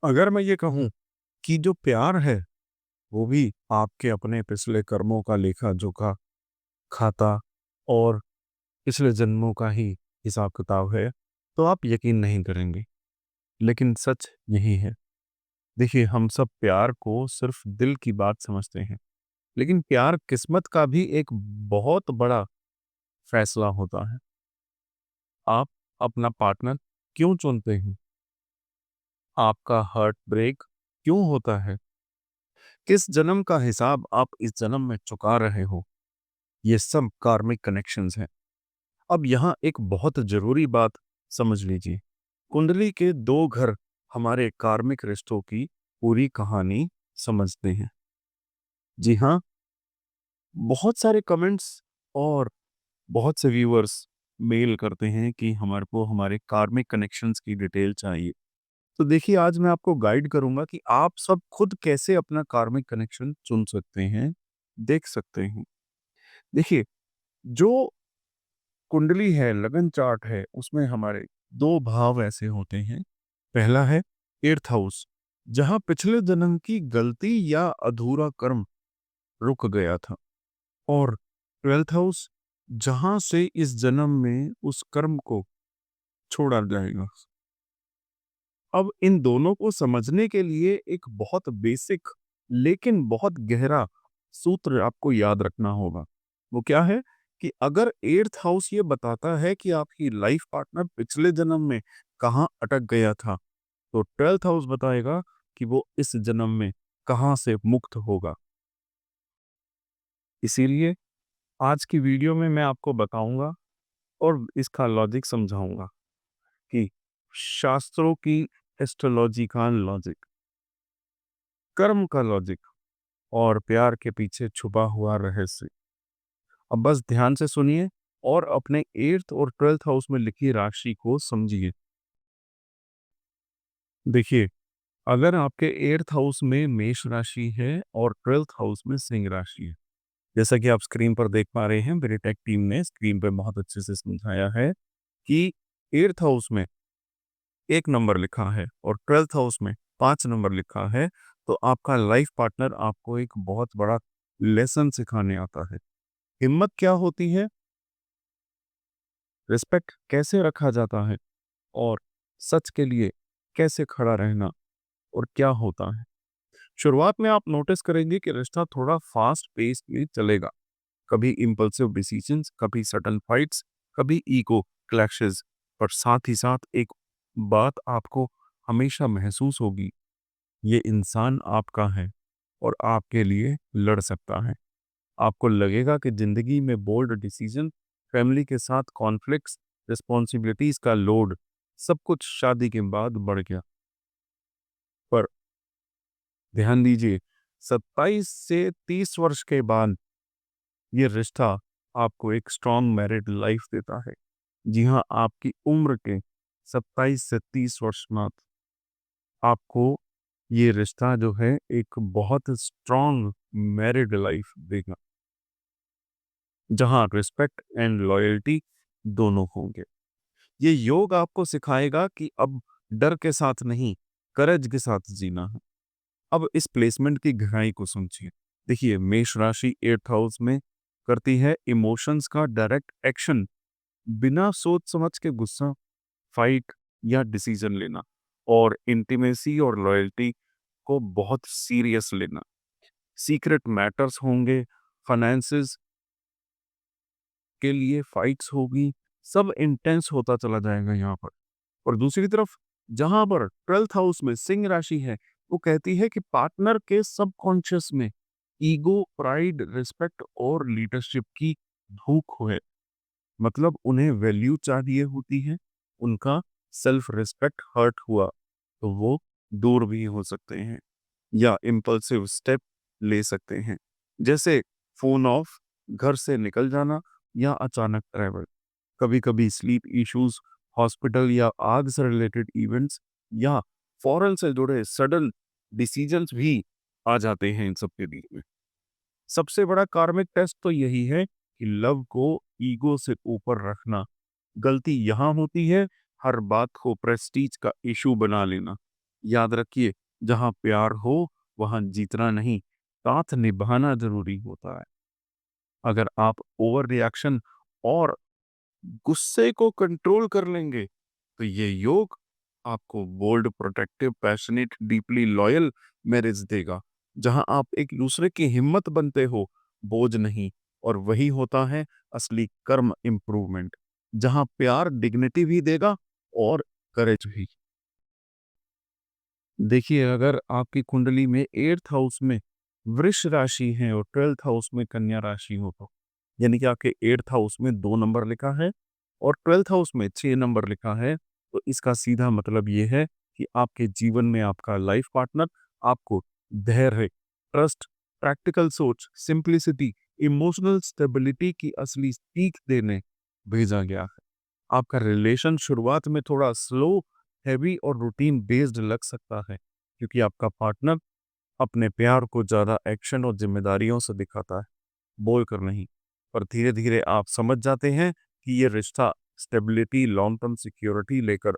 अगर मैं ये कहूँ कि जो प्यार है, वो भी आपके अपने पिछले कर्मों का लेखा-जोखा खाता और पिछले जन्मों का ही हिसाब-किताब है, तो आप यकीन नहीं करेंगे। लेकिन सच यही है। देखिए, हम सब प्यार को सिर्फ़ दिल की बात समझते हैं, लेकिन प्यार किस्मत का भी एक बहुत बड़ा फैसला होता है। आप अपना पार्टनर क्यों चुनते हैं? आपका हार्ट ब्रेक क्यों होता है? किस जन्म का हिसाब आप इस जन्म में चुका रहे हो? ये सब कार्मिक कनेक्शंस हैं। अब यहाँ एक बहुत ज़रूरी बात समझ लीजिए। कुंडली के 2 घर हमारे कार्मिक रिश्तों की पूरी कहानी समझते हैं। जी हाँ, बहुत सारे कमेंट्स और बहुत से व्यूअर्स मेल करते हैं कि हमारे को हमारे कार्मिक कनेक्शंस की डिटेल चाहिए। तो देखिए, आज मैं आपको गाइड करूँगा कि आप सब खुद कैसे अपना कार्मिक कनेक्शन चुन सकते हैं, देख सकते हैं। देखिए, जो कुंडली है, लगन चार्ट है, उसमें हमारे 2 भाव ऐसे होते हैं। पहला है 8th हाउस, जहाँ पिछले जन्म की गलती या अधूरा कर्म रुक गया था, और 12th हाउस, जहाँ से इस जन्म में उस कर्म को छोड़ा जाएगा। अब इन दोनों को समझने के लिए एक बहुत बेसिक लेकिन बहुत गहरा सूत्र आपको याद रखना होगा। वो क्या है कि अगर 8th हाउस ये बताता है कि आपकी लाइफ पार्टनर पिछले जन्म में कहाँ अटक गया था, तो 12th हाउस बताएगा कि वो इस जन्म में कहाँ से मुक्त होगा। इसीलिए आज की वीडियो में मैं आपको बताऊंगा और इसका लॉजिक समझाऊंगा कि शास्त्रों की एस्ट्रोलॉजी का लॉजिक, कर्म का लॉजिक और प्यार के पीछे छुपा हुआ रहस्य। अब बस ध्यान से सुनिए और अपने 8th और 12th हाउस में लिखी राशि को समझिए। देखिए, अगर आपके 8th हाउस में मेष राशि है और 12th हाउस में सिंह राशि है, जैसा कि आप स्क्रीन पर देख पा रहे हैं, मेरी टेक टीम ने स्क्रीन पे बहुत अच्छे से समझाया है कि 8th हाउस में 1 नंबर लिखा है और 12th हाउस में 5 नंबर लिखा है, तो आपका लाइफ पार्टनर आपको एक बहुत बड़ा लेसन सिखाने आता है। हिम्मत क्या होती है, रिस्पेक्ट कैसे रखा जाता है और सच के लिए कैसे खड़ा रहना और क्या होता है। शुरुआत में आप नोटिस करेंगे कि रिश्ता थोड़ा फास्ट पेस में चलेगा। कभी इम्पल्सिव डिसीजंस, कभी सडन फाइट्स, कभी ईगो क्लैशेस, पर साथ ही साथ एक बात आपको हमेशा महसूस होगी, ये इंसान आपका है और आपके लिए लड़ सकता है। आपको लगेगा कि जिंदगी में बोल्ड डिसीजन, फैमिली के साथ कॉन्फ्लिक्ट्स, रिस्पॉन्सिबिलिटीज का लोड, सब कुछ शादी के बाद बढ़ गया। पर ध्यान दीजिए, 27 से 30 वर्ष के बाद ये रिश्ता आपको एक स्ट्रॉन्ग मैरिड लाइफ देता है। जी हाँ, आपकी उम्र के 27 से 30 वर्ष बाद आपको ये रिश्ता जो है एक बहुत स्ट्रॉन्ग मैरिड लाइफ देगा, जहाँ रिस्पेक्ट एंड लॉयल्टी दोनों होंगे। ये योग आपको सिखाएगा कि अब डर के साथ नहीं, करेज के साथ जीना है। अब इस प्लेसमेंट की गहराई को समझिए। देखिए, मेष राशि 8th हाउस में करती है इमोशंस का डायरेक्ट एक्शन, बिना सोच समझ के गुस्सा, फाइट या डिसीजन लेना, और इंटीमेसी और लॉयल्टी को बहुत सीरियस लेना। सीक्रेट मैटर्स होंगे, फाइनेंसेस के लिए फाइट्स होगी, सब इंटेंस होता चला जाएगा यहाँ पर। और दूसरी तरफ जहां पर 12th हाउस में सिंह राशि है, वो कहती है कि पार्टनर के सबकॉन्शियस में ईगो, प्राइड, रिस्पेक्ट और लीडरशिप की भूख है। मतलब उन्हें वैल्यू चाहिए होती है, उनका सेल्फ रिस्पेक्ट हर्ट हुआ तो वो दूर भी हो सकते हैं या इम्पल्सिव स्टेप ले सकते हैं, जैसे फोन ऑफ, घर से निकल जाना या अचानक ट्रैवल। कभी कभी स्लीप इश्यूज, हॉस्पिटल या आग से रिलेटेड इवेंट्स या फॉरेन से जुड़े सडन डिसीजंस भी आ जाते हैं इन सब के बीच में। सबसे बड़ा कार्मिक टेस्ट तो यही है कि लव को ईगो से ऊपर रखना। गलती यहाँ होती है हर बात को प्रेस्टीज का इशू बना लेना, याद रखिए, जहाँ प्यार हो, वहाँ जीतना नहीं, साथ निभाना ज़रूरी होता है। अगर आप ओवर रिएक्शन और गुस्से को कंट्रोल कर लेंगे, तो ये योग आपको bold, protective, passionate, deeply loyal marriage देगा, जहां आप एक दूसरे की हिम्मत बनते हो, बोझ नहीं। और वही होता है असली कर्म इंप्रूवमेंट, जहां प्यार डिग्निटी भी देगा और करेज भी। देखिए, अगर आपकी कुंडली में 8th हाउस में वृष राशि है और 12th हाउस में कन्या राशि हो, तो यानी कि आपके 8th हाउस में 2 नंबर लिखा है और 12th हाउस में 6 नंबर लिखा है, तो इसका सीधा मतलब ये है कि आपके जीवन में आपका लाइफ पार्टनर आपको धैर्य, ट्रस्ट, प्रैक्टिकल सोच, सिंप्लिसिटी, इमोशनल स्टेबिलिटी की असली सीख देने भेजा गया है। आपका रिलेशन शुरुआत में थोड़ा स्लो, हैवी और रूटीन बेस्ड लग सकता है, क्योंकि आपका पार्टनर अपने प्यार को ज़्यादा एक्शन और जिम्मेदारियों से दिखाता है, बोल कर नहीं। पर धीरे-धीरे आप समझ जाते हैं कि ये रिश्ता स्टेबिलिटी, लॉन्ग टर्म सिक्योरिटी लेकर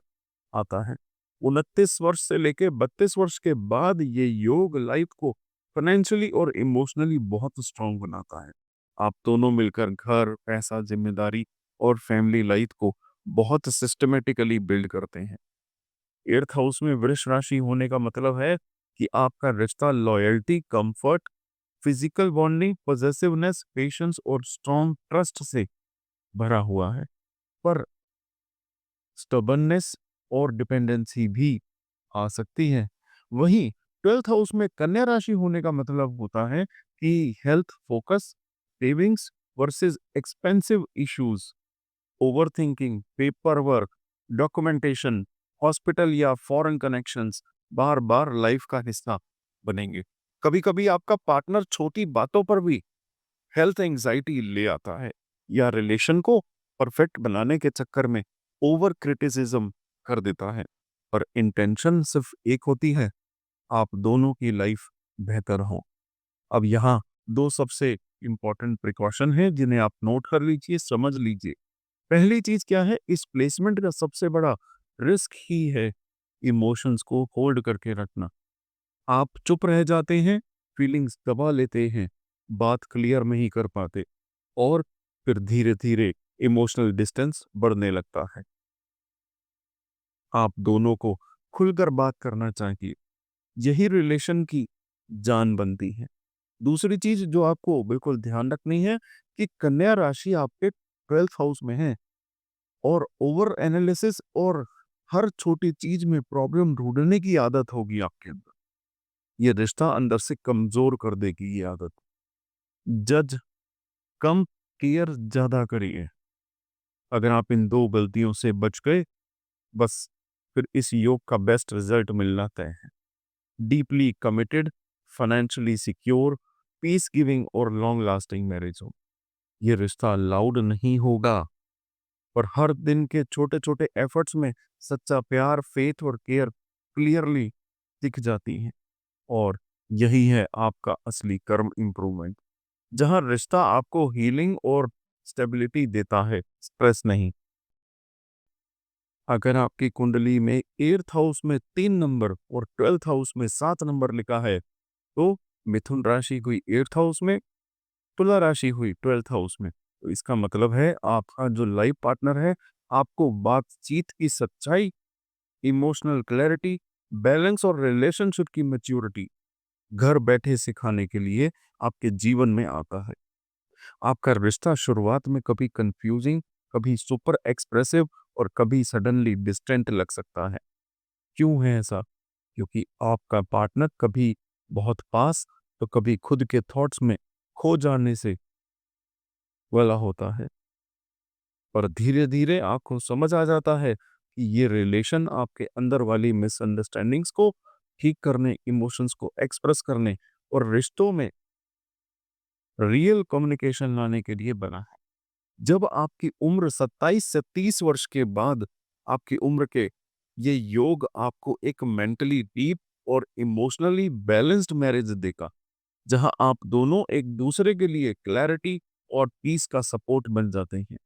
आता है। 29 वर्ष से लेके 32 वर्ष के बाद ये योग लाइफ को फाइनेंशियली और इमोशनली बहुत स्ट्रांग बनाता है। आप दोनों मिलकर घर, पैसा, जिम्मेदारी और फैमिली लाइफ को बहुत सिस्टमैटिकली बिल्ड करते हैं। 8th हाउस में वृष राशि होने का मतलब है कि आपका रिश्ता loyalty, comfort, physical bonding, possessiveness, patience और स्ट्रॉन्ग ट्रस्ट से भरा हुआ है। पर स्टबर्ननेस और डिपेंडेंसी भी आ सकती है। वहीं 12th हाउस में कन्या राशि होने का मतलब होता है कि health focus, savings versus expensive issues, overthinking, paper work, documentation, hospital या फॉरेन कनेक्शंस बार-बार लाइफ का हिस्सा बनेंगे। कभी-कभी आपका पार्टनर छोटी बातों पर भी हेल्थ एंग्जाइटी ले आता है या रिलेशन को परफेक्ट बनाने के चक्कर में ओवर क्रिटिसिज्म कर देता है। और इंटेंशन सिर्फ एक होती है, आप दोनों की लाइफ बेहतर हो। अब यहाँ 2 सबसे इंपॉर्टेंट प्रिकॉशन है जिन्हें आप नोट कर लीजिए, समझ लीजिए। पहली चीज क्या है, इस प्लेसमेंट का सबसे बड़ा रिस्क ही है इमोशंस को होल्ड करके रखना। आप चुप रह जाते हैं, फीलिंग्स दबा लेते हैं, बात क्लियर नहीं कर पाते और फिर धीरे धीरे इमोशनल डिस्टेंस बढ़ने लगता है। आप दोनों को खुलकर बात करना चाहिए, यही रिलेशन की जान बनती है। दूसरी चीज जो आपको बिल्कुल ध्यान रखनी है कि कन्या राशि आपके 12th हाउस में है और ओवर एनालिसिस और हर छोटी चीज में प्रॉब्लम ढूंढने की आदत होगी आपके अंदर। ये रिश्ता अंदर से कमजोर कर देगी ये आदत। जज कम, केयर ज्यादा करिए। अगर आप इन 2 गलतियों से बच गए, बस फिर इस योग का बेस्ट रिजल्ट मिलना तय है। Deeply committed, financially secure, peace giving और लॉन्ग लास्टिंग मैरिज हो। ये रिश्ता लाउड नहीं होगा, पर हर दिन के छोटे-छोटे एफर्ट्स में सच्चा प्यार, फेथ और केयर क्लियरली दिख जाती है। और यही है आपका असली कर्म इंप्रूवमेंट, जहां रिश्ता आपको हीलिंग और स्टेबिलिटी देता है, स्ट्रेस नहीं। अगर आपकी कुंडली में 8th हाउस में 3 नंबर और 12th हाउस में 7 नंबर लिखा है, तो मिथुन राशि हुई 8th हाउस में, तुला राशि हुई 12th हाउस में। तो इसका मतलब है आपका जो लाइफ पार्टनर है, आपको बातचीत की सच्चाई, इमोशनल क्लैरिटी, बैलेंस और रिलेशनशिप की मैच्योरिटी घर बैठे सिखाने के लिए आपके जीवन में आता है। आपका रिश्ता शुरुआत में कभी कंफ्यूजिंग, कभी सुपर एक्सप्रेसिव और कभी सडनली डिस्टेंट लग सकता है। क्यों है ऐसा? क्योंकि आपका पार्टनर कभी बहुत पास, तो कभी खुद के थॉट्स में खो जाने से वाला होता है। पर धीरे-धीरे आपको समझ आ जाता है कि ये रिलेशन आपके अंदर वाली मिसअंडरस्टैंडिंग्स को ठीक करने, इमोशंस को एक्सप्रेस करने और रिश्तों में रियल कम्युनिकेशन लाने के लिए बना है। जब आपकी उम्र 27 से 30 वर्ष के बाद आपकी उम्र के ये योग आपको एक मेंटली डीप और इमोशनली बैलेंस्ड मैरिज देगा, जहां आप दोनों एक दूसरे के लिए क्लैरिटी और पीस का सपोर्ट बन जाते हैं।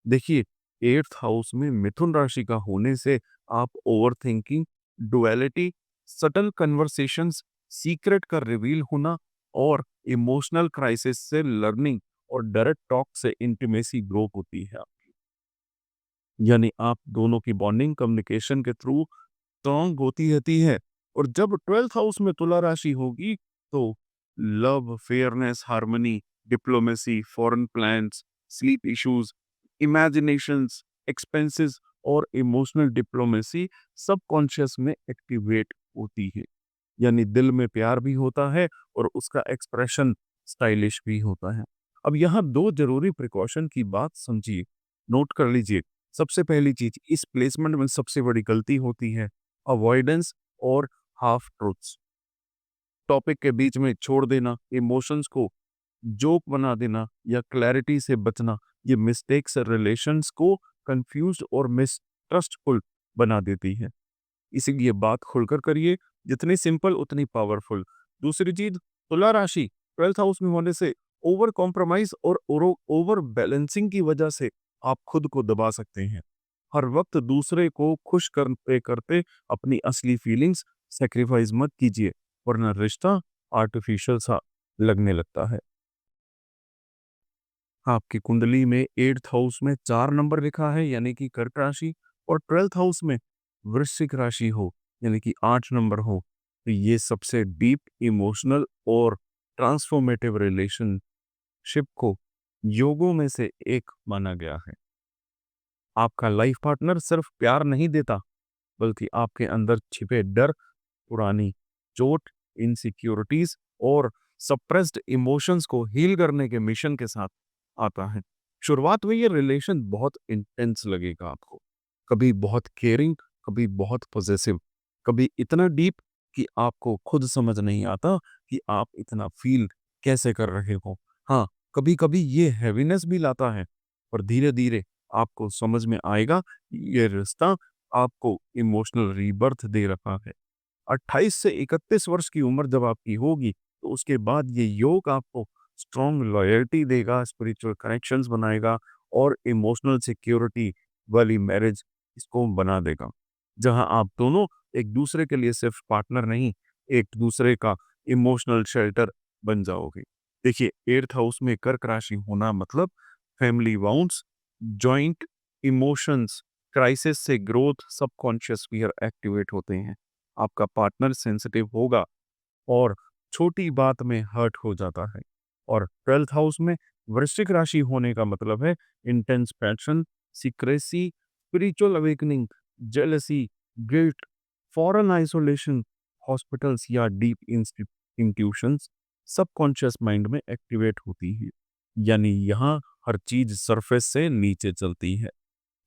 देखिए, 8th हाउस में मिथुन राशि का होने से आप overthinking, duality, subtle conversations, secret का रिवील होना और इमोशनल क्राइसिस से लर्निंग और डायरेक्ट टॉक से इंटीमेसी ग्रो होती है। यानी आप दोनों की बॉन्डिंग कम्युनिकेशन के थ्रू स्ट्रांग होती रहती है। और जब 12th हाउस में तुला राशि होगी तो love, fairness, harmony, diplomacy, foreign plans, sleep issues, imaginations, expenses और इमोशनल डिप्लोमेसी सबकॉन्शियस में एक्टिवेट होती है। यानी दिल में प्यार भी होता है और उसका एक्सप्रेशन स्टाइलिश भी होता है। अब यहाँ दो जरूरी प्रिकॉशन की बात समझिए, नोट कर लीजिए। सबसे पहली चीज, इस प्लेसमेंट में सबसे बड़ी गलती होती है अवॉइडेंस और हाफ ट्रूथ्स। टॉपिक के बीच में छोड़ देना, इमोशंस को जोक बना देना या क्लैरिटी से बचना, ये मिस्टेक्स रिलेशंस को कंफ्यूज्ड और मिसट्रस्टफुल बना देती है। इसीलिए बात खुलकर करिए, जितनी सिंपल उतनी पावरफुल। दूसरी चीज, तुला राशि 12th हाउस में होने से ओवर कॉम्प्रोमाइज और ओवर बैलेंसिंग की वजह से आप खुद को दबा सकते हैं। हर वक्त दूसरे को खुश करते करते अपनी असली फीलिंग्स सेक्रीफाइस मत कीजिए, वरना रिश्ता आर्टिफिशियल सा लगने लगता है। आपकी कुंडली में 8th हाउस में 4 नंबर लिखा है यानी कि कर्क राशि, और 12th हाउस में वृश्चिक राशि हो यानी कि 8 नंबर हो, तो ये सबसे डीप इमोशनल और ट्रांसफॉर्मेटिव रिलेशनशिप को योगों में से एक माना गया है। आपका लाइफ पार्टनर सिर्फ प्यार नहीं देता, बल्कि आपके अंदर छिपे डर, पुरानी चोट, इनसिक्योरिटीज और सप्रेस्ड इमोशंस को हील करने के मिशन के साथ आता है। शुरुआत में ये रिलेशन बहुत इंटेंस लगेगा आपको, कभी बहुत केयरिंग, कभी बहुत पॉजेसिव, कभी इतना डीप कि आपको खुद समझ नहीं आता कि आप इतना फील कैसे कर रहे हो। हाँ, कभी कभी ये हैवीनेस भी लाता है, पर धीरे धीरे आपको समझ में आएगा कि ये रिश्ता आपको इमोशनल रीबर्थ दे रहा है। 28 से 31 वर्ष की उम्र जब आपकी होगी, तो उसके बाद ये योग आपको स्ट्रॉन्ग लॉयल्टी देगा, स्पिरिचुअल कनेक्शंस बनाएगा और इमोशनल सिक्योरिटी वाली मैरिज इसको बना देगा। जहां आप दोनों एक दूसरे के लिए सिर्फ पार्टनर नहीं, एक दूसरे का इमोशनल शेल्टर बन जाओगे। देखिए, 8th हाउस में कर्क राशि होना मतलब family bounds, joint emotions, crisis से ग्रोथ, सबकॉन्शियस फियर एक्टिवेट होते हैं। आपका पार्टनर सेंसिटिव होगा और छोटी बात में हर्ट हो जाता है। और 12th हाउस में वृश्चिक राशि होने का मतलब है intense passion, secrecy, spiritual awakening, jealousy, guilt, foreign isolation, hospitals या डीप इंट्यूशंस सबकॉन्शियस माइंड में एक्टिवेट होती है। यानी यहाँ हर चीज सरफेस से नीचे चलती है।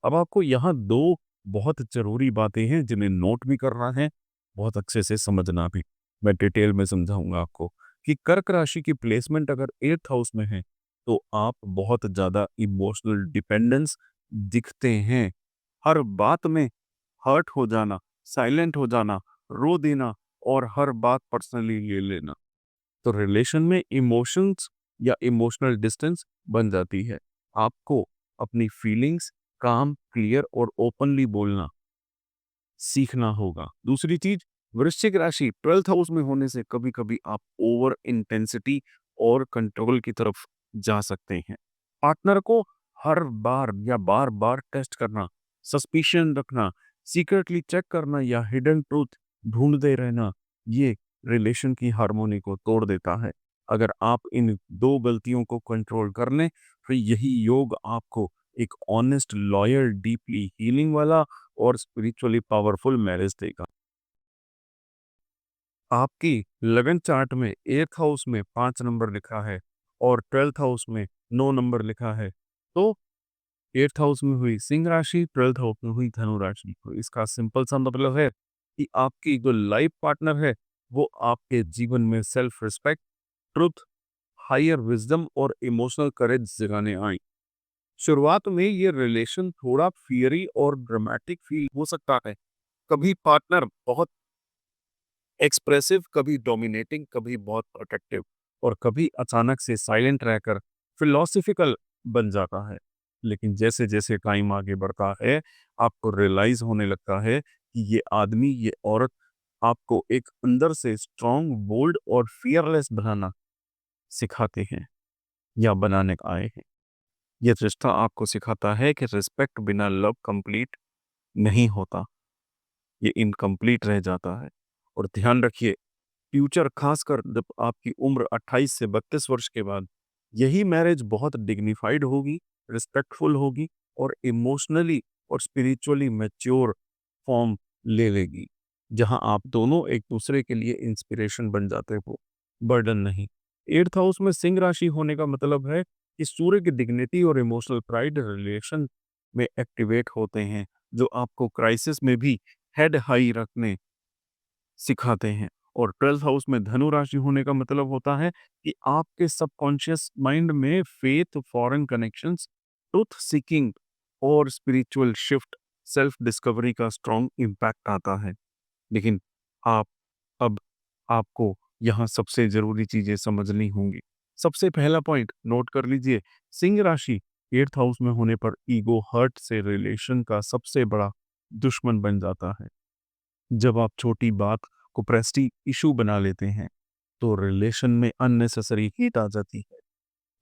अब आपको यहाँ दो बहुत जरूरी बातें हैं जिन्हें नोट भी करना है, बहुत अच्छे से समझना भी। मैं डिटेल में समझाऊंगा आपको कि कर्क राशि की प्लेसमेंट अगर 8th हाउस में है तो आप बहुत ज्यादा इमोशनल डिपेंडेंस दिखते हैं। हर बात में हर्ट हो जाना, साइलेंट हो जाना, रो देना और हर बात पर्सनली ले लेना, तो रिलेशन में इमोशंस या इमोशनल डिस्टेंस बन जाती है। आपको अपनी फीलिंग्स काम, क्लियर और ओपनली बोलना सीखना होगा। दूसरी चीज, वृश्चिक राशि 12th हाउस में होने से कभी कभी आप ओवर इंटेंसिटी और कंट्रोल की तरफ जा सकते हैं। पार्टनर को हर बार या बार बार टेस्ट करना, सस्पिशन रखना, सीक्रेटली चेक करना या हिडन ट्रूथ ढूंढते रहना, ये रिलेशन की हार्मोनी को तोड़ देता है। अगर आप इन दो गलतियों को कंट्रोल कर लें, तो यही योग आपको एक ऑनेस्ट, लॉयल, डीपली हीलिंग वाला और स्पिरिचुअली पावरफुल मैरिज देगा। आपकी लगन चार्ट में 8th हाउस में 5 नंबर लिखा है और 12th हाउस में 9 नंबर लिखा है, तो 8th हाउस में हुई सिंह राशि, 12th हाउस में हुई धनु राशि। तो इसका सिंपल सा मतलब है कि आपकी जो लाइफ पार्टनर है वो आपके जीवन में self respect, truth, higher wisdom और इमोशनल करेज जगाने आई। शुरुआत में ये रिलेशन थोड़ा फियरी और ड्रामेटिक फील हो सकता है। कभी पार्टनर बहुत एक्सप्रेसिव, कभी डोमिनेटिंग, कभी बहुत प्रोटेक्टिव और कभी अचानक से साइलेंट रहकर फिलोसफिकल बन जाता है। लेकिन जैसे जैसे टाइम आगे बढ़ता है, आपको रियलाइज होने लगता है कि ये आदमी, ये औरत आपको एक अंदर से स्ट्रांग, बोल्ड और फियरलेस बनाना सिखाते हैं या बनाने आए हैं। ये रिश्ता आपको सिखाता है कि रिस्पेक्ट बिना लव कंप्लीट नहीं होता, ये इनकम्प्लीट रह जाता है। और ध्यान रखिए, फ्यूचर खासकर जब आपकी उम्र 28 से 32 वर्ष के बाद, यही मैरिज बहुत डिग्निफाइड होगी, रिस्पेक्टफुल होगी और इमोशनली और स्पिरिचुअली मैच्योर फॉर्म ले लेगी, जहां आप दोनों एक दूसरे के लिए इंस्पिरेशन बन जाते हो, बर्डन नहीं। एट्थ हाउस में सिंह राशि होने का मतलब है कि सूर्य की डिग्निटी और इमोशनल प्राइड रिलेशन में एक्टिवेट होते हैं, जो आपको क्राइसिस में भी हेड हाई रखने सिखाते हैं। और 12th हाउस में धनु राशि होने का मतलब होता है कि आपके सबकॉन्शियस माइंड में faith, foreign connections, truth seeking और स्पिरिचुअल शिफ्ट, सेल्फ डिस्कवरी का स्ट्रॉन्ग इम्पैक्ट आता है। लेकिन आप अब आपको यहाँ सबसे जरूरी चीजें समझनी होंगी। सबसे पहला पॉइंट नोट कर लीजिए, सिंह राशि 8th हाउस में होने पर ईगो हर्ट से रिलेशन का सबसे बड़ा दुश्मन बन जाता है। जब आप छोटी बात को प्रेस्टी इशू बना लेते हैं, तो रिलेशन में अननेसेसरी हीट आ जाती है।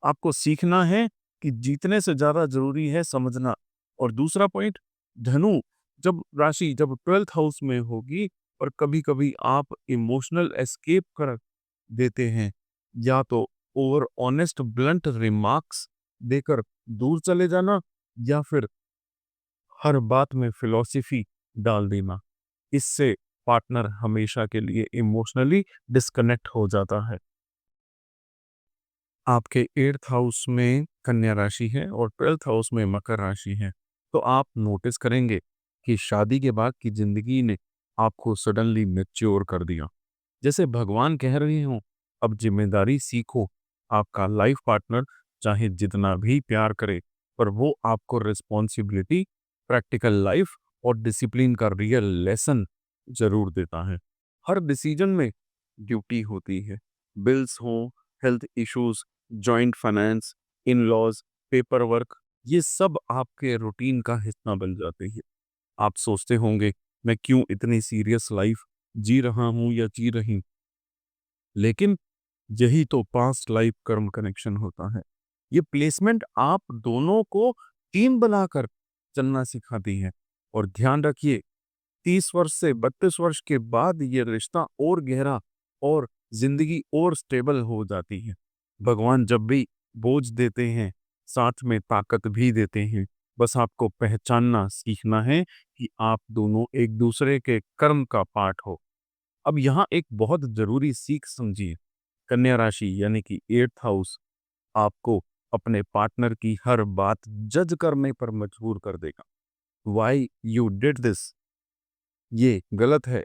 आपको सीखना है कि जीतने से ज्यादा जरूरी है समझना। और दूसरा पॉइंट, धनु जब 12th हाउस में होगी और कभी कभी आप इमोशनल एस्केप कर देते हैं, या तो ओवर ऑनेस्ट ब्लंट रिमार्क्स देकर दूर चले जाना, या फिर हर बात में फिलॉसफी डाल देना। इससे पार्टनर हमेशा के लिए इमोशनली डिस्कनेक्ट हो जाता है। आपके 8th हाउस में कन्या राशि है और 12th हाउस में मकर राशि है, तो आप नोटिस करेंगे कि शादी के बाद की जिंदगी ने आपको सडनली मैच्योर कर दिया। जैसे भगवान कह रहे हो, अब जिम्मेदारी सीखो। आपका लाइफ पार्टनर चाहे जितना भी प्यार करे, पर वो आपको रिस्पॉन्सिबिलिटी, प्रैक्टिकल लाइफ और डिसिप्लिन का रियल लेसन जरूर देता है। हर डिसीजन में ड्यूटी होती है, बिल्स हो, health issues, joint finance, in laws, paper work, ये सब आपके रूटीन का हिस्सा बन जाते हैं। आप सोचते होंगे, मैं क्यों इतनी सीरियस लाइफ जी रहा हूं या जी रही हूं? लेकिन यही तो पास्ट लाइफ कर्म कनेक्शन होता है। ये प्लेसमेंट आप दोनों को टीम बनाकर चलना सिखाती है। और ध्यान रखिए, 30 वर्ष से 32 वर्ष के बाद ये रिश्ता और गहरा और जिंदगी और स्टेबल हो जाती है। भगवान जब भी बोझ देते हैं, साथ में ताकत भी देते हैं। बस आपको पहचानना सीखना है कि आप दोनों एक दूसरे के कर्म का पार्ट हो। अब यहाँ एक बहुत जरूरी सीख समझिए, कन्या राशि यानी कि 8th हाउस आपको अपने पार्टनर की हर बात जज करने पर मजबूर कर देगा। वाई यू डिड दिस, ये गलत है,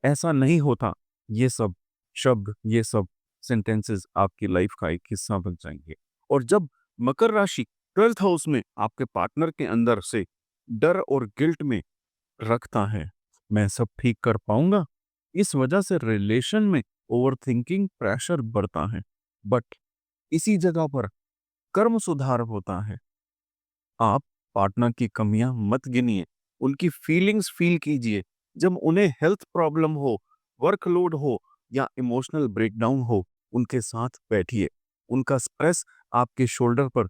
ऐसा नहीं होता। ये सब शब्द, ये सब सेंटेंसेस आपकी लाइफ का एक हिस्सा बन जाएंगे। और जब मकर राशि 12th हाउस में आपके पार्टनर के अंदर से डर और गिल्ट में रखता है, मैं सब ठीक कर पाऊंगा, इस वजह से रिलेशन में ओवरथिंकिंग प्रेशर बढ़ता है। बट इसी जगह पर कर्म सुधार होता है। आप पार्टनर की कमियां मत गिनिए, उनकी फीलिंग्स फील कीजिए। जब उन्हें हेल्थ प्रॉब्लम हो, वर्कलोड हो या इमोशनल ब्रेकडाउन हो, उनके साथ बैठिए। उनका स्ट्रेस आपके शोल्डर पर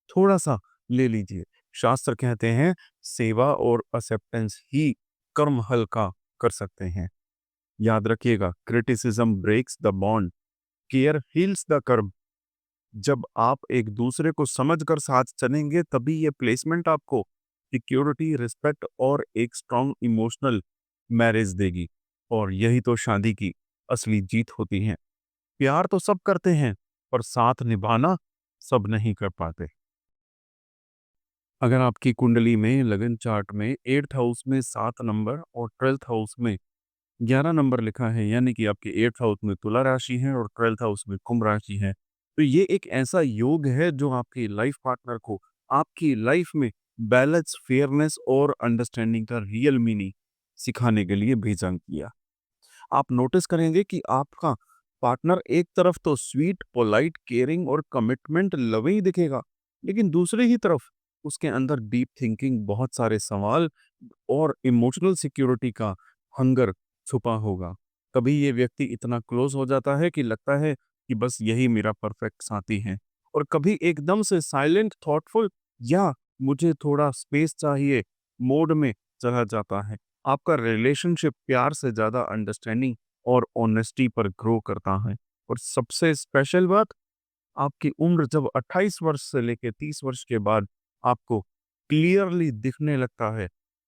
थोड़ा सा ले लीजिए। शास्त्र कहते हैं, सेवा और एक्सेप्टेंस ही कर्म हल्का कर सकते हैं। याद रखिएगा, criticism breaks the bond, care heals the karma. जब आप एक दूसरे को समझकर साथ चलेंगे, तभी ये प्लेसमेंट आपको सिक्योरिटी, रिस्पेक्ट और एक स्ट्रॉन्ग इमोशनल मैरिज देगी। और यही तो शादी की असली जीत होती है। प्यार तो सब करते हैं, पर साथ निभाना सब नहीं कर पाते। अगर आपकी कुंडली में लगन चार्ट में 8th हाउस में 7 नंबर और 12th हाउस में 11 नंबर लिखा है, यानी कि आपके 8th हाउस में तुला राशि है और 12th हाउस में कुंभ राशि है, तो ये एक ऐसा योग है जो आपकी लाइफ पार्टनर को आपकी लाइफ में बैलेंस, फेयरनेस और अंडरस्टैंडिंग का रियल मीनिंग सिखाने के लिए भेजा किया। आप नोटिस करेंगे कि आपका पार्टनर एक तरफ तो स्वीट, पोलाइट, केयरिंग और कमिटमेंट लविंग दिखेगा, लेकिन दूसरी ही तरफ उसके अंदर डीप थिंकिंग, बहुत सारे सवाल और इमोशनल सिक्योरिटी का हंगर छुपा होगा। कभी ये व्यक्ति इतना क्लोज हो जाता है कि लगता है कि बस यही मेरा परफेक्ट साथी है, और कभी एकदम से साइलेंट, थॉटफुल या मुझे थोड़ा स्पेस चाहिए मोड में चला जाता है। आपका रिलेशनशिप प्यार से ज़्यादा अंडरस्टैंडिंग और ऑनेस्टी पर ग्रो करता है। और सबसे स्पेशल बात, आपकी उम्र जब 28 वर्ष से लेके 30 वर्ष के बाद आपको क्लियरली दिखने लगता है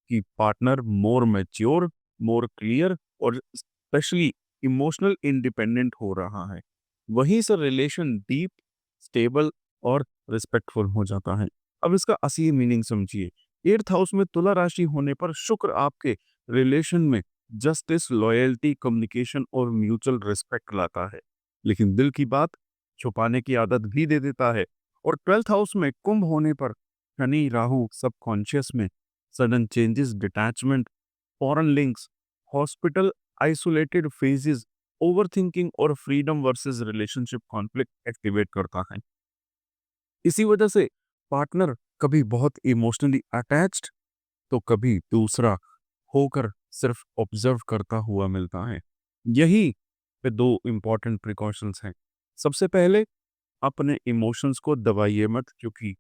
कि पार्टनर मोर मैच्योर, मोर क्लियर और स्पेशली इमोशनल इंडिपेंडेंट हो रहा है, वहीं से रिलेशन डीप, स्टेबल और रिस्पेक्टफुल हो जाता है। अब इसका असली मीनिंग समझिए। 8th हाउस में तुला राशि होने पर शुक्र आपके रिलेशन में जस्टिस, लॉयल्टी, कम्युनिकेशन और म्यूचुअल रिस्पेक्ट लाता है, लेकिन दिल की बात छुपाने की आदत भी दे देता है। और 12th हाउस में कुंभ होने पर शनि, राहु सबकॉन्शियस में sudden changes, detachment, foreign links, hospital, isolated phases, overthinking और freedom versus relationship conflict activate करता है। इसी वजह से पार्टनर कभी बहुत इमोशनली अटैच्ड, तो कभी दूसरा होकर सिर्फ ऑब्जर्व करता हुआ मिलता है। यही पे दो इंपॉर्टेंट प्रिकॉशंस हैं। सबसे पहले, अपने इमोशंस को दबाइए मत, क्योंकि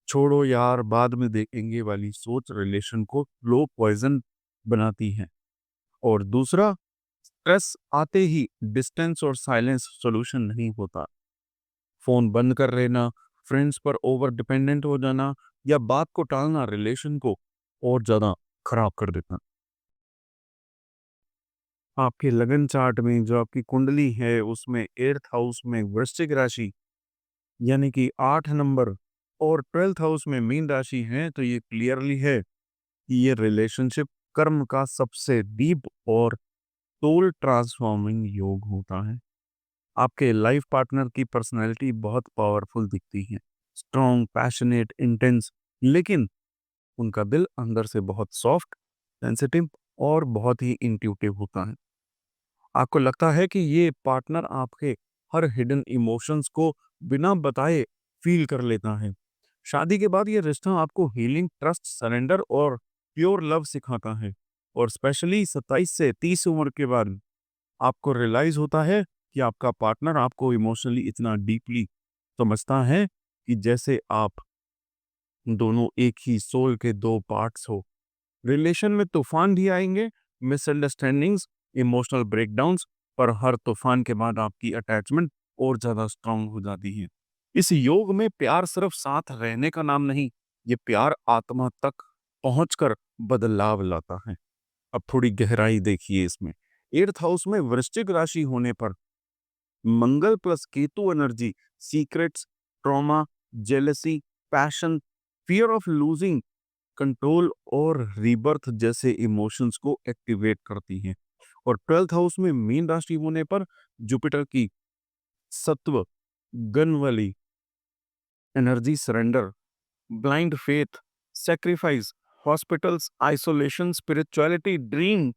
छोड़ो यार बाद में देखेंगे वाली सोच रिलेशन को लो पॉइजन बनाती है। और दूसरा, स्ट्रेस आते ही डिस्टेंस और साइलेंस सॉल्यूशन नहीं होता। फोन बंद कर लेना, फ्रेंड्स पर ओवर डिपेंडेंट हो जाना या बात को टालना रिलेशन को और ज्यादा खराब कर देता। आपके लगन चार्ट में जो आपकी कुंडली है उसमें 8th हाउस में वृश्चिक राशि यानी कि 8 नंबर और 12th हाउस में मीन राशि है, तो ये क्लियरली है कि ये रिलेशनशिप कर्म का सबसे डीप और सोल ट्रांसफॉर्मिंग योग होता है। आपके लाइफ पार्टनर की पर्सनैलिटी बहुत पावरफुल दिखती है, स्ट्रॉन्ग, पैशनेट, इंटेंस, लेकिन उनका दिल अंदर से बहुत सॉफ्ट, सेंसिटिव और बहुत ही इंट्यूटिव होता है। आपको लगता है कि ये पार्टनर आपके हर हिडन इमोशंस को बिना बताए फील कर लेता है। शादी के बाद ये रिश्ता आपको हीलिंग, ट्रस्ट, सरेंडर और प्योर लव सिखाता है। और स्पेशली 27 से 30 उम्र के बाद आपको रियलाइज होता है कि आपका पार्टनर आपको इमोशनली इतना डीपली समझता है कि जैसे आप दोनों एक ही सोल के दो पार्ट्स हो। रिलेशन में तूफान भी आएंगे, मिसअंडरस्टैंडिंग्स, इमोशनल ब्रेकडाउन्स, पर हर तूफान के बाद आपकी अटैचमेंट और ज्यादा स्ट्रांग हो जाती है। इस योग में प्यार सिर्फ साथ रहने का नाम नहीं, ये प्यार आत्मा तक पहुंचकर बदलाव लाता है। अब थोड़ी गहराई देखिए इसमें। 8th हाउस में वृश्चिक राशि होने पर Mangal plus Ketu energy secrets, trauma, jealousy, passion, fear of losing control और रीबर्थ जैसे इमोशंस को एक्टिवेट करती हैं। और 12th हाउस में मीन राशि होने पर जुपिटर की सत्व, गन वाली energy, surrender, blind faith, sacrifice, hospitals, isolation, spirituality, dream,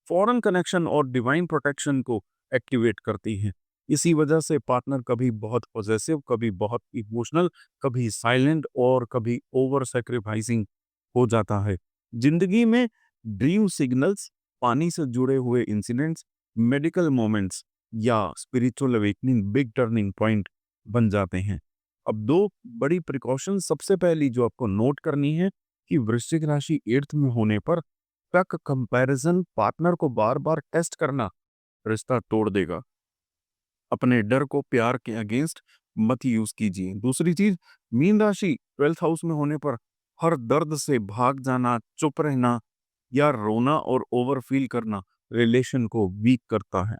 foreign connection और डिवाइन प्रोटेक्शन को एक्टिवेट करती हैं। इसी वजह से पार्टनर कभी बहुत पॉजेसिव, कभी बहुत इमोशनल, कभी साइलेंट और कभी ओवर सेक्रीफाइसिंग हो जाता है। जिंदगी में ड्रीम सिग्नल्स, पानी से जुड़े हुए इंसिडेंट्स, मेडिकल मोमेंट्स या spiritual awakening big turning point बन जाते हैं। अब दो बड़ी प्रिकॉशन सबसे पहली जो आपको नोट करनी है कि वृश्चिक राशि 8th में होने पर तक कंपैरिजन, पार्टनर को बार बार टेस्ट करना रिश्ता तोड़ देगा। अपने डर को प्यार के अगेंस्ट मत यूज कीजिए। दूसरी चीज, मीन राशि 12th हाउस में होने पर हर दर्द से भाग जाना, चुप रहना या रोना और ओवर फील करना रिलेशन को वीक करता है।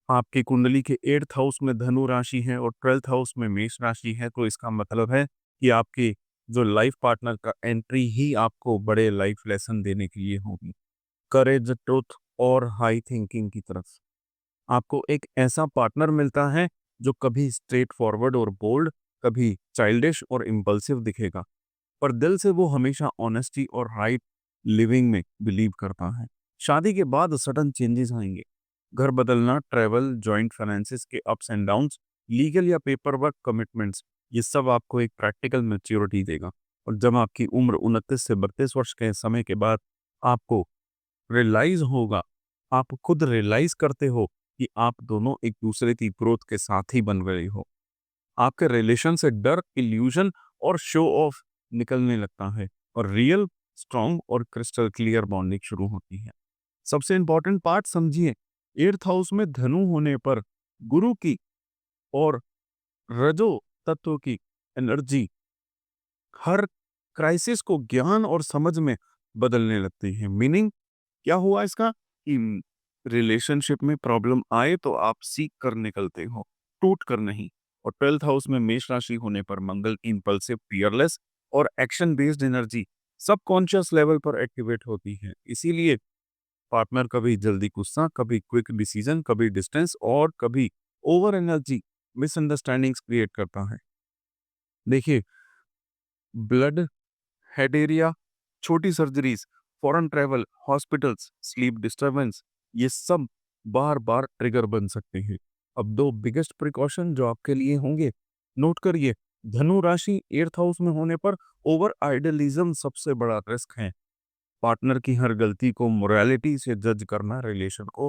आपकी कुंडली के 8th हाउस में धनु राशि है और 12th हाउस में मेष राशि है, तो इसका मतलब है कि आपके जो लाइफ पार्टनर का एंट्री ही आपको बड़े लाइफ लेसन देने के लिए होगी। करेज, ट्रुथ और हाई थिंकिंग की तरफ आपको एक ऐसा पार्टनर मिलता है जो कभी स्ट्रेट फॉरवर्ड और बोल्ड, कभी चाइल्डिश और इम्पल्सिव दिखेगा, पर दिल से वो हमेशा ऑनेस्टी और राइट लिविंग में बिलीव करता है। शादी के बाद सडन चेंजेस आएंगे, घर बदलना, ट्रैवल, जॉइंट फाइनेंसेस के अप्स एंड डाउन्स, लीगल या पेपर वर्क कमिटमेंट्स, ये सब आपको एक प्रैक्टिकल मैच्योरिटी देगा। और जब आपकी उम्र 29 से 32 वर्ष के समय के बाद आपको रियलाइज होगा, आप खुद रियलाइज करते हो कि आप दोनों एक दूसरे की ग्रोथ के साथ ही बन गए हो। आपके रिलेशन से डर, इल्यूजन और शो ऑफ निकलने लगता है और रियल, स्ट्रॉन्ग और क्रिस्टल क्लियर बॉन्डिंग शुरू होती है। सबसे इंपॉर्टेंट पार्ट समझिए, 8th हाउस में धनु होने पर गुरु की और रजो तत्व की एनर्जी हर क्राइसिस को ज्ञान और समझ में बदलने लगती है। मीनिंग क्या हुआ इसका कि रिलेशनशिप में प्रॉब्लम आए तो आप सीख कर निकलते हो, टूट कर नहीं। और 12th हाउस में मेष राशि होने पर मंगल की इंपल्सिव, फियरलेस और action based energy subconscious level पर एक्टिवेट होती है। इसीलिए पार्टनर कभी जल्दी गुस्सा, कभी क्विक डिसीजन, कभी डिस्टेंस और कभी ओवर एनर्जी मिसअंडरस्टैंडिंग्स क्रिएट करता है। देखिए, ब्लड, हेड एरिया, छोटी surgeries, foreign travel, hospitals, sleep disturbance, ये सब बार बार ट्रिगर बन सकते हैं। अब दो बिगेस्ट प्रिकॉशन जो आपके लिए होंगे, नोट करिए। धनु राशि 8th हाउस में होने पर ओवर आइडियलिज्म सबसे बड़ा रिस्क है। पार्टनर की हर गलती को मोरालिटी से जज करना रिलेशन को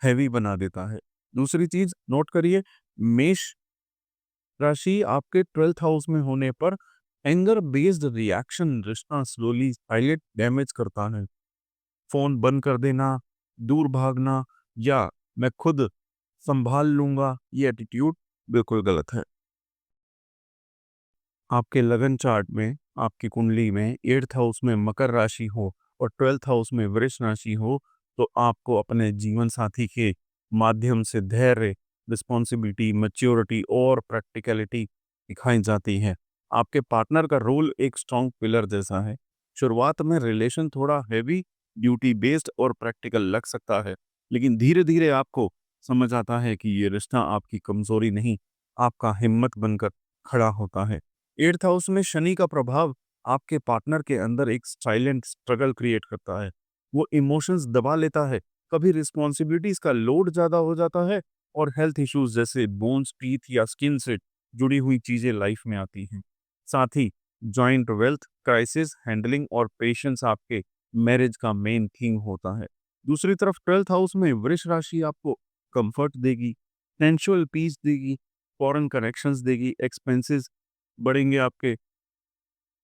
हैवी बना देता है। दूसरी चीज नोट करिए, मेष राशि आपके 12th हाउस में होने पर एंगर बेस्ड रिएक्शन रिश्ता स्लोली साइलेंट डैमेज करता है। फोन बंद कर देना, दूर भागना या मैं खुद संभाल लूंगा, ये एटीट्यूड बिल्कुल गलत है। आपके लगन चार्ट में, आपकी कुंडली में 8th हाउस में मकर राशि हो और 12th हाउस में वृष राशि हो, तो आपको अपने जीवन साथी के माध्यम से धैर्य, रिस्पॉन्सिबिलिटी, मैच्योरिटी और प्रैक्टिकलिटी दिखाई जाती है। आपके पार्टनर का रोल एक स्ट्रॉन्ग पिलर जैसा है। शुरुआत में रिलेशन थोड़ा हैवी, ड्यूटी बेस्ड और प्रैक्टिकल लग सकता है, लेकिन धीरे धीरे आपको समझ आता है कि ये रिश्ता आपकी कमजोरी नहीं, आपका हिम्मत बनकर खड़ा होता है। 8th हाउस में शनि का प्रभाव आपके पार्टनर के अंदर एक साइलेंट स्ट्रगल क्रिएट करता है। वो इमोशंस दबा लेता है, कभी रिस्पॉन्सिबिलिटीज का लोड ज्यादा हो जाता है और हेल्थ इश्यूज जैसे बोन्स, टीथ या स्किन से जुड़ी हुई चीजें लाइफ में आती हैं। साथ ही जॉइंट वेल्थ क्राइसिस हैंडलिंग और पेशेंस आपके मैरिज का मेन थीम होता है। दूसरी तरफ 12th हाउस में वृष राशि आपको कंफर्ट देगी, सेंसुअल पीस देगी, फॉरेन कनेक्शंस देगी, एक्सपेंसेस बढ़ेंगे आपके,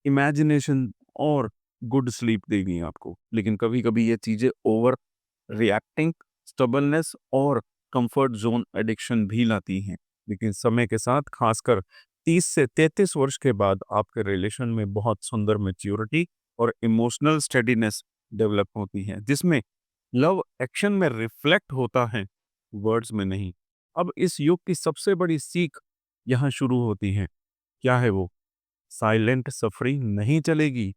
इमेजिनेशन और गुड स्लीप देगी आपको। लेकिन कभी कभी ये चीजें ओवर रिएक्टिंग, स्टबलनेस और कंफर्ट जोन एडिक्शन भी लाती हैं। लेकिन समय के साथ, खासकर 30 से 33 वर्ष के बाद, आपके रिलेशन में बहुत सुंदर मैच्योरिटी और इमोशनल स्टेडीनेस डेवलप होती है, जिसमें लव एक्शन में रिफ्लेक्ट होता है, वर्ड्स में नहीं। अब इस युग की सबसे बड़ी सीख यहाँ शुरू होती है। क्या है वो? साइलेंट सफरिंग नहीं चलेगी।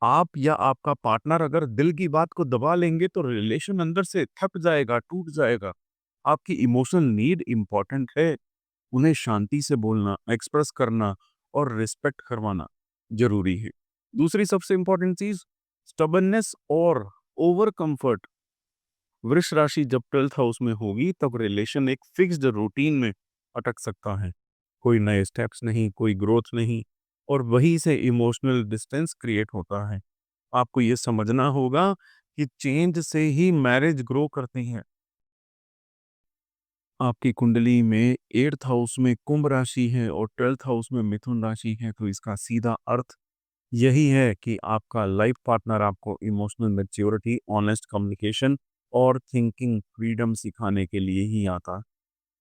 आप या आपका पार्टनर अगर दिल की बात को दबा लेंगे तो रिलेशन अंदर से थक जाएगा, टूट जाएगा। आपकी इमोशनल नीड इंपॉर्टेंट है, उन्हें शांति से बोलना, एक्सप्रेस करना और रिस्पेक्ट करवाना जरूरी है। दूसरी सबसे इंपॉर्टेंट चीज, स्टबननेस और ओवर कंफर्ट। वृष राशि जब 12th हाउस में होगी तब रिलेशन एक फिक्स्ड रूटीन में अटक सकता है। कोई नए स्टेप्स नहीं, कोई ग्रोथ नहीं, और वहीं से इमोशनल डिस्टेंस क्रिएट होता है। आपको ये समझना होगा कि चेंज से ही मैरिज ग्रो करती है। आपकी कुंडली में 8th हाउस में कुंभ राशि है और 12th हाउस में मिथुन राशि है, तो इसका सीधा अर्थ यही है कि आपका लाइफ पार्टनर आपको इमोशनल मैच्योरिटी, ऑनेस्ट कम्युनिकेशन और थिंकिंग फ्रीडम सिखाने के लिए ही आता है।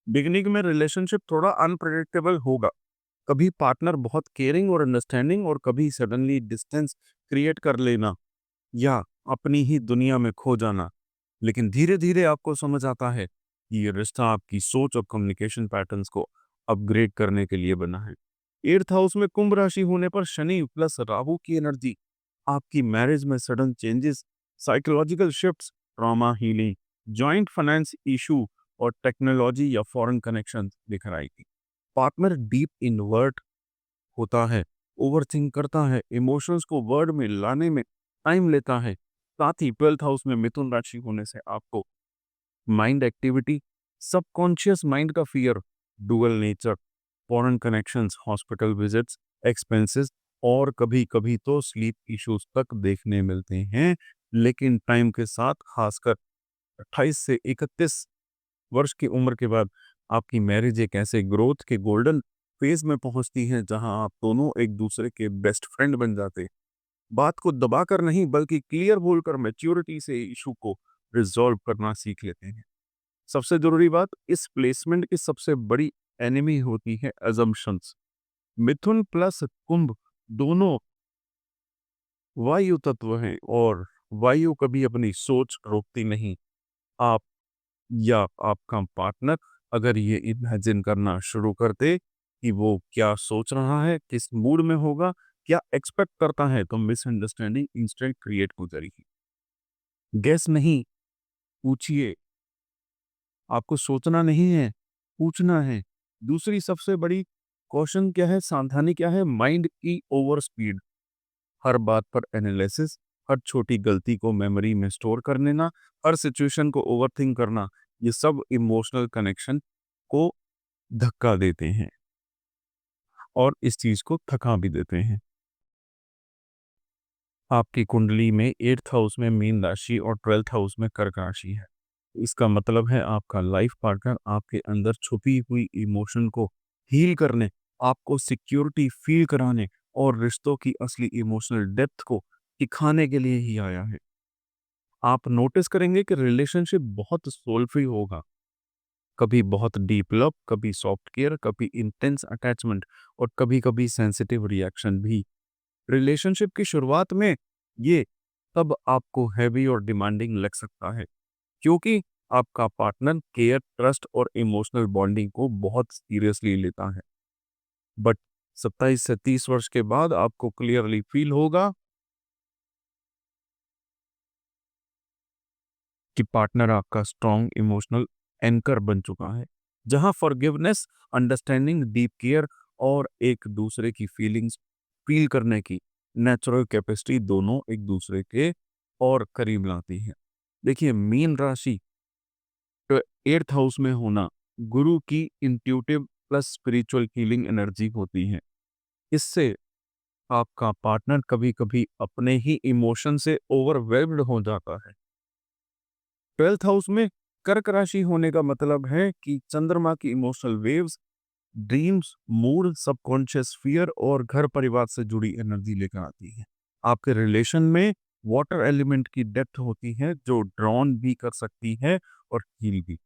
बिगनिंग में रिलेशनशिप थोड़ा अनप्रेडिक्टेबल होगा, कभी पार्टनर बहुत केयरिंग और अंडरस्टैंडिंग और कभी सडनली डिस्टेंस क्रिएट कर लेना या अपनी ही दुनिया में खो जाना। लेकिन धीरे धीरे आपको समझ आता है कि ये रिश्ता आपकी सोच और कम्युनिकेशन पैटर्न्स को अपग्रेड करने के लिए बना है। 8th हाउस में कुंभ राशि होने पर शनि प्लस राहु की एनर्जी आपकी मैरिज में sudden changes, psychological shifts, trauma healing, joint finance issue और टेक्नोलॉजी या फॉरेन कनेक्शन दिख आएगी। पार्टनर डीप इनवर्ट होता है, ओवरथिंक करता है, इमोशंस को वर्ड में लाने में टाइम लेता है। साथ ही 12th हाउस में मिथुन राशि होने से आपको माइंड एक्टिविटी, सबकॉन्शियस माइंड का fear, dual nature, foreign connections, hospital visits, expenses और कभी कभी तो स्लीप इश्यूज तक देखने मिलते हैं, लेकिन टाइम के साथ खासकर 28 से 31 वर्ष की उम्र के बाद आपकी मैरिज एक ऐसे ग्रोथ के गोल्डन फेज में पहुंचती है जहां आप दोनों एक दूसरे के बेस्ट फ्रेंड बन जाते हैं। बात को दबाकर नहीं बल्कि क्लियर बोलकर मैच्योरिटी से इशू को रिजॉल्व करना सीख लेते हैं। सबसे जरूरी बात, इस प्लेसमेंट की सबसे बड़ी एनिमी होती है अजम्पशंस। मिथुन प्लस कुंभ दोनों वायु तत्व हैं और वायु कभी अपनी सोच रोकती नहीं। आप या आपका पार्टनर अगर ये इमेजिन करना शुरू करते कि वो क्या सोच रहा है, किस मूड में होगा, क्या एक्सपेक्ट करता है, तो मिसअंडरस्टैंडिंग इंस्टेंट क्रिएट हो जाएगी। गेस नहीं, पूछिए। आपको सोचना नहीं है, पूछना है। दूसरी सबसे बड़ी क्वेश्चन क्या है, सावधानी क्या है, माइंड की ओवर स्पीड। हर बात पर एनालिसिस, हर छोटी गलती को मेमोरी में स्टोर कर लेना, हर सिचुएशन को ओवरथिंक करना, ये सब इमोशनल कनेक्शन को धक्का देते हैं और इस चीज को थका भी देते हैं। आपकी कुंडली में 8th हाउस में मीन राशि और 12th हाउस में कर्क राशि है। इसका मतलब है आपका लाइफ पार्टनर आपके अंदर छुपी हुई इमोशन को हील करने, आपको सिक्योरिटी फील कराने और रिश्तों की असली इमोशनल डेप्थ को दिखाने के लिए ही आया है। आप नोटिस करेंगे कि रिलेशनशिप बहुत सोलफुल होगा, कभी बहुत डीप लव, कभी सॉफ्ट केयर, कभी इंटेंस अटैचमेंट और कभी कभी सेंसिटिव रिएक्शन भी। रिलेशनशिप की शुरुआत में ये तब आपको हैवी और डिमांडिंग लग सकता है क्योंकि आपका पार्टनर केयर, ट्रस्ट और इमोशनल बॉन्डिंग को बहुत सीरियसली लेता है। बट 27 से 30 वर्ष के बाद आपको क्लियरली फील होगा कि पार्टनर आपका स्ट्रॉन्ग इमोशनल एंकर बन चुका है, जहां फॉरगिवनेस, अंडरस्टैंडिंग, डीप केयर और एक दूसरे की फीलिंग्स फील करने की नेचुरल कैपेसिटी दोनों एक दूसरे के और करीब लाती है। देखिए, मीन राशि तो 8th हाउस में होना गुरु की intuitive plus spiritual healing energy होती है। इससे आपका पार्टनर कभी-कभी अपने ही इमोशन से ओवरवेल्म्ड हो जाता है। 12th हाउस में कर्क राशि होने का मतलब है कि चंद्रमा की emotional waves, dreams, mood, subconscious fear और घर परिवार से जुड़ी एनर्जी लेकर आती है। आपके रिलेशन में वाटर एलिमेंट की डेप्थ होती है जो ड्रॉन भी कर सकती है और हील भी।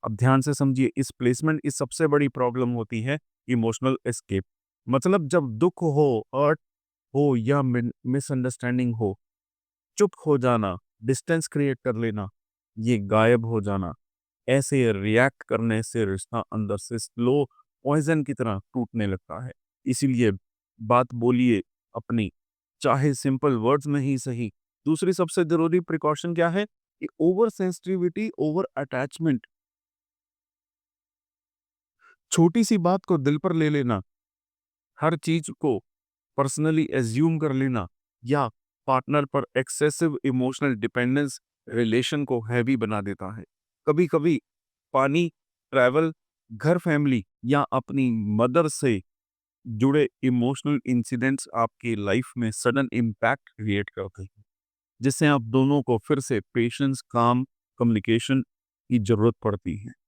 अब ध्यान से समझिए, इस प्लेसमेंट की सबसे बड़ी प्रॉब्लम होती है इमोशनल एस्केप। मतलब जब दुख हो, हर्ट हो या मिसअंडरस्टैंडिंग हो, चुप हो जाना, डिस्टेंस क्रिएट कर लेना, ये गायब हो जाना, ऐसे रिएक्ट करने से रिश्ता अंदर से स्लो पॉइजन की तरह टूटने लगता है। इसीलिए बात बोलिए अपनी, चाहे सिंपल वर्ड्स में ही सही। दूसरी सबसे जरूरी प्रिकॉशन क्या है कि ओवर सेंसिटिविटी, ओवर अटैचमेंट, छोटी सी बात को दिल पर ले लेना, हर चीज को पर्सनली एज्यूम कर लेना या पार्टनर पर एक्सेसिव इमोशनल डिपेंडेंस रिलेशन को हैवी बना देता है। कभी कभी पानी, ट्रैवल, घर, फैमिली या अपनी मदर से जुड़े इमोशनल इंसिडेंट्स आपकी लाइफ में सडन इम्पैक्ट क्रिएट करते हैं, जिससे आप दोनों को फिर से पेशेंस, काम, कम्युनिकेशन की जरूरत पड़ती है।